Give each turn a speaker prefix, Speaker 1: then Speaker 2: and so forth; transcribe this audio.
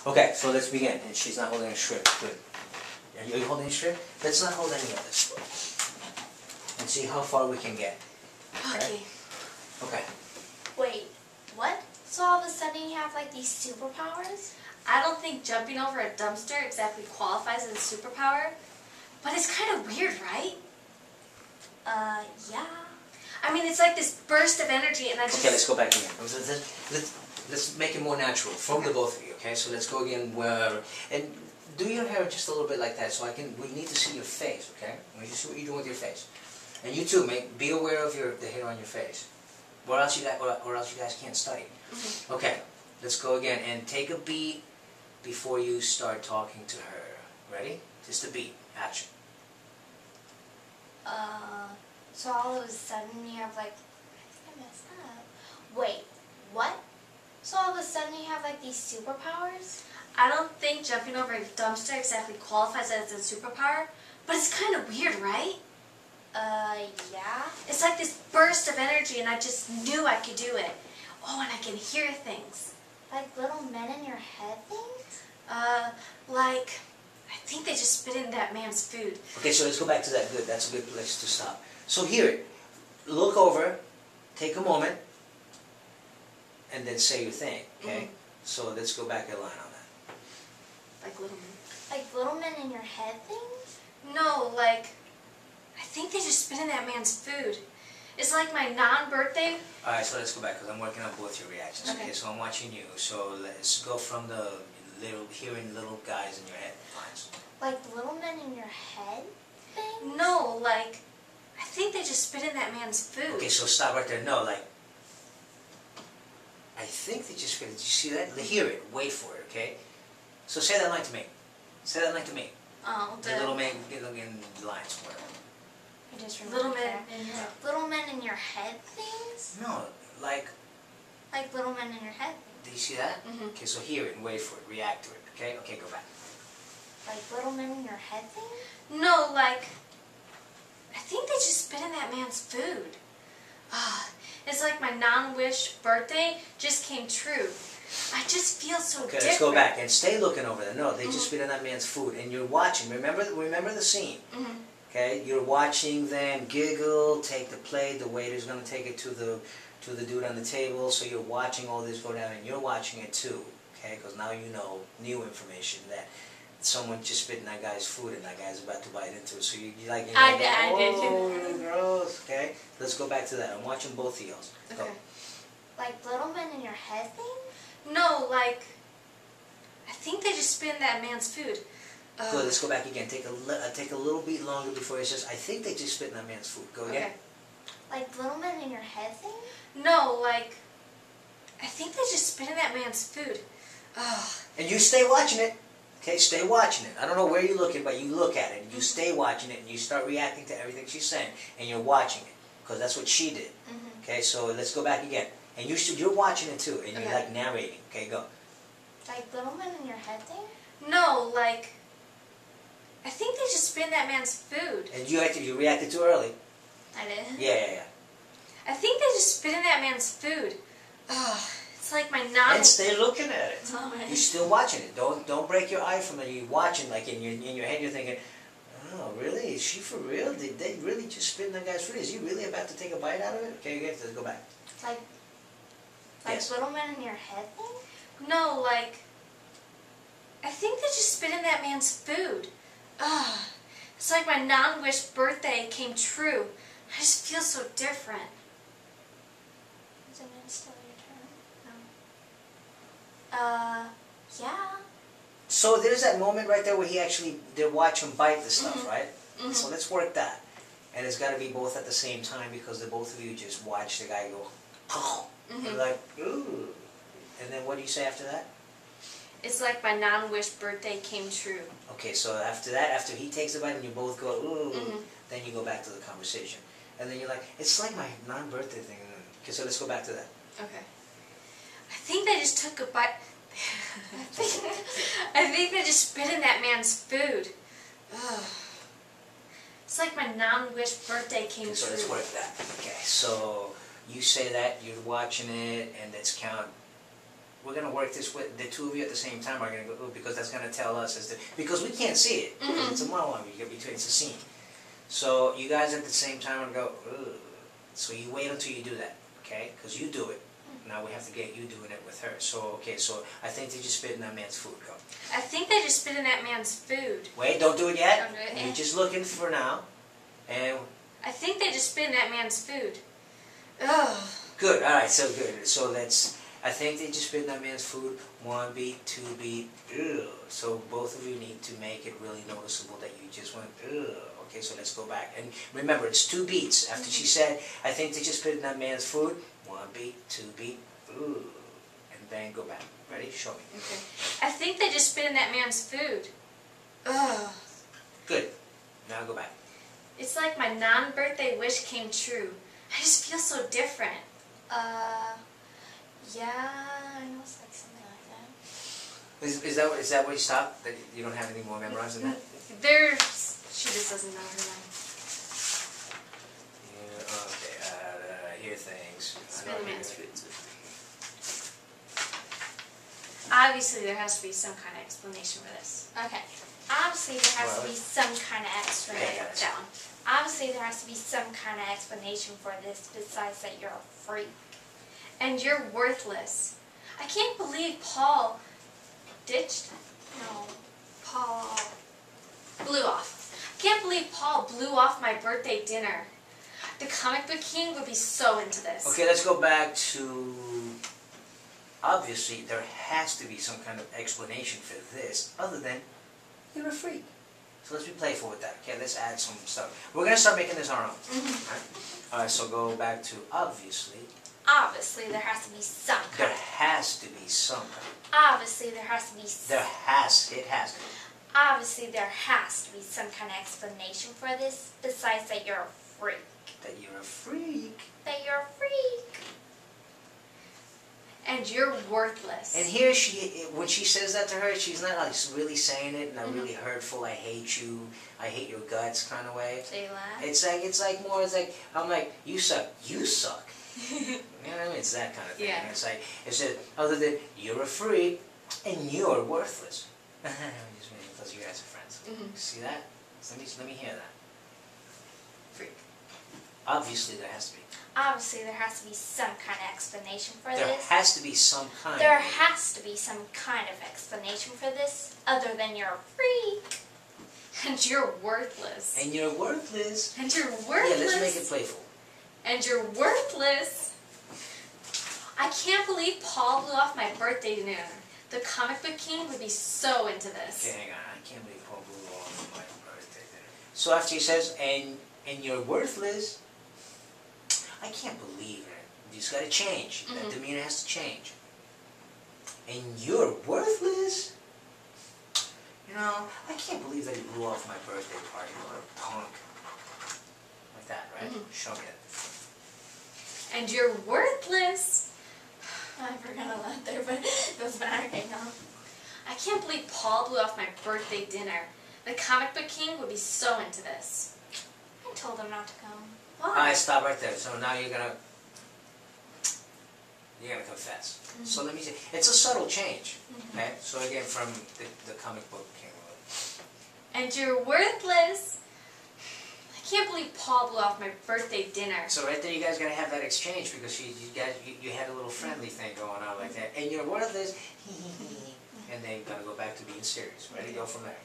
Speaker 1: Okay, so let's begin. And she's not holding a shrimp. Good. Are you holding a shrimp? Let's not hold any of this. And see how far we can get.
Speaker 2: Okay.
Speaker 1: Okay.
Speaker 2: Wait, what? So all of a sudden you have like these superpowers? I don't think jumping over a dumpster exactly qualifies as a superpower. But it's kind of weird, right? Yeah. I mean, it's like this burst of energy and I just...
Speaker 1: Okay, let's go back again. Let's make it more natural from the both of you, okay? So let's go again where... And do your hair just a little bit like that so we need to see your face, okay? We need to see what you're doing with your face. And you too, be aware of the hair on your face. Or else you guys can't study.
Speaker 2: Mm-hmm.
Speaker 1: Okay, let's go again and take a beat before you start talking to her. Ready? Just a beat. Action.
Speaker 2: So all of a sudden you have like... I think I messed up. Wait, what? So all of a sudden you have like these superpowers? I don't think jumping over a dumpster exactly qualifies as a superpower, but it's kind of weird, right? Yeah. It's like this burst of energy and I just knew I could do it. Oh, and I can hear things. Like little men in your head things? Like, I think they just spit in that man's food.
Speaker 1: Okay, so let's go back to that. Good, that's a good place to stop. So hear it. Look over, take a moment, and then say your thing, okay?
Speaker 2: Mm-hmm.
Speaker 1: So let's go back a line on that.
Speaker 2: Like little men? Like little men in your head things? No, like... I think they just spit in that man's food. It's like my non-birthday...
Speaker 1: Alright, so let's go back because I'm working on both your reactions. Okay, so I'm watching you. So let's go from the hearing little guys in your head lines.
Speaker 2: Like little men in your head things? No, like... I think they just spit in that man's food.
Speaker 1: Okay, so stop right there. No, like... I think they just spit. Did you see that? Hear it. Wait for it, okay? So say that line to me. Say that line to me.
Speaker 2: Oh,
Speaker 1: the little man in lines. Whatever.
Speaker 2: Little men in your head things?
Speaker 1: No, like
Speaker 2: little men in your head.
Speaker 1: Do you see that?
Speaker 2: Mm-hmm.
Speaker 1: Okay, so hear it and wait for it. React to it. Okay? Okay, go back.
Speaker 2: Like little men in your head things? No, like... I think they just spit in that man's food. It's like my non-wish birthday just came true. I just feel so different.
Speaker 1: Okay, let's go back and stay looking over there. No, they just spit in that man's food and you're watching. Remember the scene.
Speaker 2: Mm-hmm.
Speaker 1: Okay, you're watching them giggle, take the plate, the waiter's going to take it to the dude on the table, so you're watching all this go down and you're watching it too, okay, because now you know new information that someone just spit in that guy's food and that guy's about to bite into it, so you're like,
Speaker 2: I
Speaker 1: oh, gross, okay, let's go back to that. I'm watching both of y'all. Go.
Speaker 2: Okay. Like little men in your head thing? No, like, I think they just spit in that man's food.
Speaker 1: Good, let's go back again. Take a little bit longer before it says, I think they just spit in that man's food. Go again.
Speaker 2: Okay. Like little men in your head thing? No, like, I think they just spit in that man's food.
Speaker 1: And you stay watching it. Okay, stay watching it. I don't know where you're looking, but you look at it. And you stay watching it and you start reacting to everything she's saying. And you're watching it. Because that's what she did.
Speaker 2: Mm-hmm.
Speaker 1: Okay, so let's go back again. And you're watching it too. And you're like narrating. Okay, go.
Speaker 2: Like little men in your head thing? No, like... I think they just spit in that man's food.
Speaker 1: And you reacted too early.
Speaker 2: I did?
Speaker 1: Yeah.
Speaker 2: I think they just spit in that man's food. It's like my non...
Speaker 1: And stay looking at it.
Speaker 2: Right.
Speaker 1: You're still watching it. Don't break your eye from it. You're watching, like in your head you're thinking, oh, really? Is she for real? Did they really just spit in that guy's food? Is he really about to take a bite out of it? Okay, good. Let's go back.
Speaker 2: Like
Speaker 1: yes.
Speaker 2: Little men in your head thing? No, like... I think they just spit in that man's food. It's like my non-wish birthday came true. I just feel so different. Is it still your turn? No. Yeah.
Speaker 1: So there's that moment right there where they watch him bite the stuff, right?
Speaker 2: Mm-hmm.
Speaker 1: So let's work that. And it's got to be both at the same time because the both of you just watch the guy go, oh,
Speaker 2: Mm-hmm.
Speaker 1: like, ooh. And then what do you say after that?
Speaker 2: It's like my non-wish birthday came true.
Speaker 1: Okay, so after that, after he takes the bite and you both go, ooh,
Speaker 2: Mm-hmm.
Speaker 1: then you go back to the conversation. And then you're like, it's like my non-birthday thing. Okay, so let's go back to that.
Speaker 2: Okay. I think they just took a bite... I think they just spit in that man's food. It's like my non-wish birthday came true.
Speaker 1: So let's work that. Okay, so you say that, you're watching it, and let's count... we're gonna work this with the two of you at the same time. Are gonna go, ooh, because that's gonna tell us because we can't see it.
Speaker 2: Mhm.
Speaker 1: It's a monologue. You get between. It's a scene. So you guys at the same time are gonna go. Ooh. So you wait until you do that, okay? Because you do it. Now we have to get you doing it with her. So okay. So I think they just spit in that man's food. Go.
Speaker 2: I think they just spit in that man's food.
Speaker 1: Wait, don't do it yet.
Speaker 2: Don't do it
Speaker 1: You're
Speaker 2: yet.
Speaker 1: just looking for now. And
Speaker 2: I think they just spit in that man's food. Ugh.
Speaker 1: good. All right. So good. So that's. I think they just spit in that man's food. 1 beat, 2 beat. Ugh. So both of you need to make it really noticeable that you just went. Ugh. Okay. So let's go back and remember it's 2 beats. After she said, "I think they just spit in that man's food." 1 beat, 2 beat. Ugh. And then go back. Ready? Show me.
Speaker 2: Okay. I think they just spit in that man's food. Ugh.
Speaker 1: Good. Now go back.
Speaker 2: It's like my non-birthday wish came true. I just feel so different. Yeah, I know it's like something like that.
Speaker 1: Is that where you stop? That you don't have any more memorized than that?
Speaker 2: She just doesn't know her line.
Speaker 1: Yeah, okay. I hear things.
Speaker 2: Spit in the man's food. Obviously, there has to be some kind of explanation for this. Okay. Obviously, there has to be some kind of explanation. Obviously, there has to be some kind of explanation for this besides that you're a freak. And you're worthless. I can't believe Paul ditched. No, Paul blew off. I can't believe Paul blew off my birthday dinner. The comic book king would be so into this.
Speaker 1: Okay, let's go back to. Obviously, there has to be some kind of explanation for this, other than you're a freak. So let's be playful with that. Okay, let's add some stuff. We're gonna start making this our own. All right. So go back to obviously.
Speaker 2: Obviously, there has to be some kind.
Speaker 1: There has to be some kind.
Speaker 2: Obviously, there has to be.
Speaker 1: It has to be.
Speaker 2: Obviously, there has to be some kind of explanation for this besides that you're a freak.
Speaker 1: That you're a freak.
Speaker 2: That you're a freak. And you're worthless.
Speaker 1: And here when she says that to her, she's not like really saying it in a really hurtful, I hate you, I hate your guts kind of way.
Speaker 2: So you laugh?
Speaker 1: It's like more, it's like, I'm like, you suck. You suck. You know what I mean? It's that kind of thing.
Speaker 2: Yeah.
Speaker 1: It's like, it's just, other than, you're a freak, and you're worthless. I'm just meaning because you guys are friends. See that? So let me hear that.
Speaker 2: Freak.
Speaker 1: Obviously, there has to be.
Speaker 2: Obviously, there has to be some kind of explanation for
Speaker 1: There
Speaker 2: this.
Speaker 1: has to be some kind.
Speaker 2: There has to be some kind of explanation for this, other than you're a freak. And you're worthless.
Speaker 1: And you're worthless.
Speaker 2: And you're worthless.
Speaker 1: Yeah, let's make it playful.
Speaker 2: And you're worthless. I can't believe Paul blew off my birthday dinner. The comic book king would be so into this.
Speaker 1: Okay, hang on. I can't believe Paul blew off my birthday dinner. So after he says, and you're worthless, I can't believe it. You just got to change. That demeanor has to change. And you're worthless? You know, I can't believe that he blew off my birthday party. What a punk. Like that, right? Show me it.
Speaker 2: And you're worthless. I forgot a lot there, but it doesn't matter. Hang on. I can't believe Paul blew off my birthday dinner. The comic book king would be so into this. I told him not to come. Why?
Speaker 1: Alright, stop right there. So now you're gonna confess. So let me see. It's a subtle change. Okay? So again, from the comic book king.
Speaker 2: And you're worthless. I can't believe Paul blew off my birthday dinner.
Speaker 1: So right there, you guys gotta have that exchange because you had a little friendly thing going on like that, and you're worthless, and then you're gonna go back to being serious. Ready? Go from there.